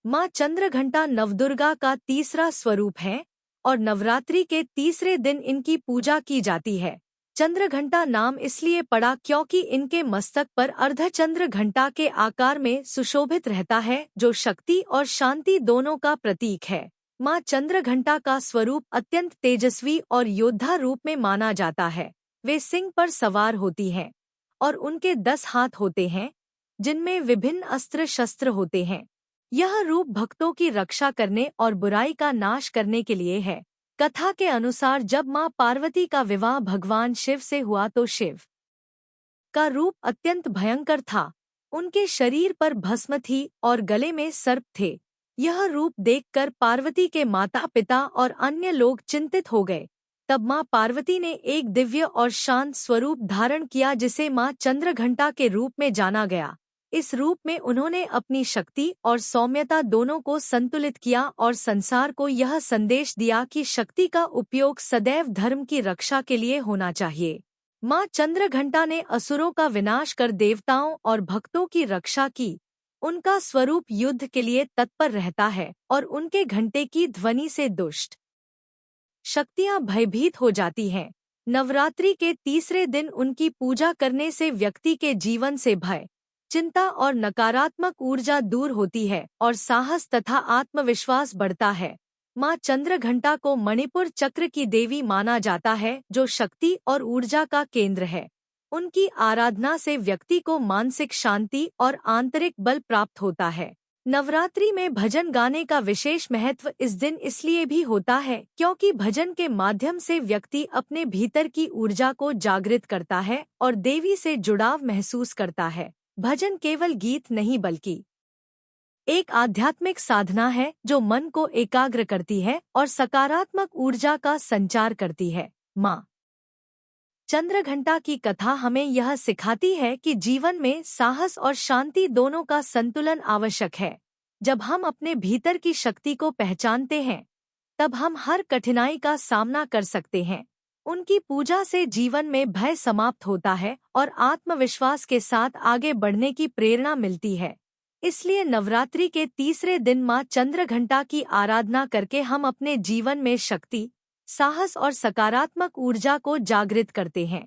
माँ चंद्रघंटा नवदुर्गा का तीसरा स्वरूप है और नवरात्रि के तीसरे दिन इनकी पूजा की जाती है। चंद्रघंटा नाम इसलिए पड़ा क्योंकि इनके मस्तक पर अर्धचंद्र घंटा के आकार में सुशोभित रहता है, जो शक्ति और शांति दोनों का प्रतीक है। माँ चंद्रघंटा का स्वरूप अत्यंत तेजस्वी और योद्धा रूप में माना जाता है। वे सिंह पर सवार होती हैं और उनके 10 हाथ होते हैं, जिनमें विभिन्न अस्त्र शस्त्र होते हैं। यह रूप भक्तों की रक्षा करने और बुराई का नाश करने के लिए है। कथा के अनुसार जब मां पार्वती का विवाह भगवान शिव से हुआ तो शिव का रूप अत्यंत भयंकर था। उनके शरीर पर भस्म थी और गले में सर्प थे। यह रूप देखकर पार्वती के माता पिता और अन्य लोग चिंतित हो गए। तब मां पार्वती ने एक दिव्य और शांत स्वरूप धारण किया, जिसे मां चंद्रघंटा के रूप में जाना गया। इस रूप में उन्होंने अपनी शक्ति और सौम्यता दोनों को संतुलित किया और संसार को यह संदेश दिया कि शक्ति का उपयोग सदैव धर्म की रक्षा के लिए होना चाहिए। मां चंद्रघंटा ने असुरों का विनाश कर देवताओं और भक्तों की रक्षा की। उनका स्वरूप युद्ध के लिए तत्पर रहता है और उनके घंटे की ध्वनि से दुष्ट शक्तियां भयभीत हो जाती हैं। नवरात्रि के तीसरे दिन उनकी पूजा करने से व्यक्ति के जीवन से भय, चिंता और नकारात्मक ऊर्जा दूर होती है और साहस तथा आत्मविश्वास बढ़ता है। मां चंद्रघंटा को मणिपुर चक्र की देवी माना जाता है, जो शक्ति और ऊर्जा का केंद्र है। उनकी आराधना से व्यक्ति को मानसिक शांति और आंतरिक बल प्राप्त होता है। नवरात्रि में भजन गाने का विशेष महत्व इस दिन इसलिए भी होता है क्योंकि भजन के माध्यम से व्यक्ति अपने भीतर की ऊर्जा को जागृत करता है और देवी से जुड़ाव महसूस करता है। भजन केवल गीत नहीं बल्कि एक आध्यात्मिक साधना है जो मन को एकाग्र करती है और सकारात्मक ऊर्जा का संचार करती है। मां चंद्रघंटा की कथा हमें यह सिखाती है कि जीवन में साहस और शांति दोनों का संतुलन आवश्यक है। जब हम अपने भीतर की शक्ति को पहचानते हैं, तब हम हर कठिनाई का सामना कर सकते हैं। उनकी पूजा से जीवन में भय समाप्त होता है और आत्मविश्वास के साथ आगे बढ़ने की प्रेरणा मिलती है। इसलिए नवरात्रि के तीसरे दिन मां चंद्रघंटा की आराधना करके हम अपने जीवन में शक्ति, साहस और सकारात्मक ऊर्जा को जागृत करते हैं।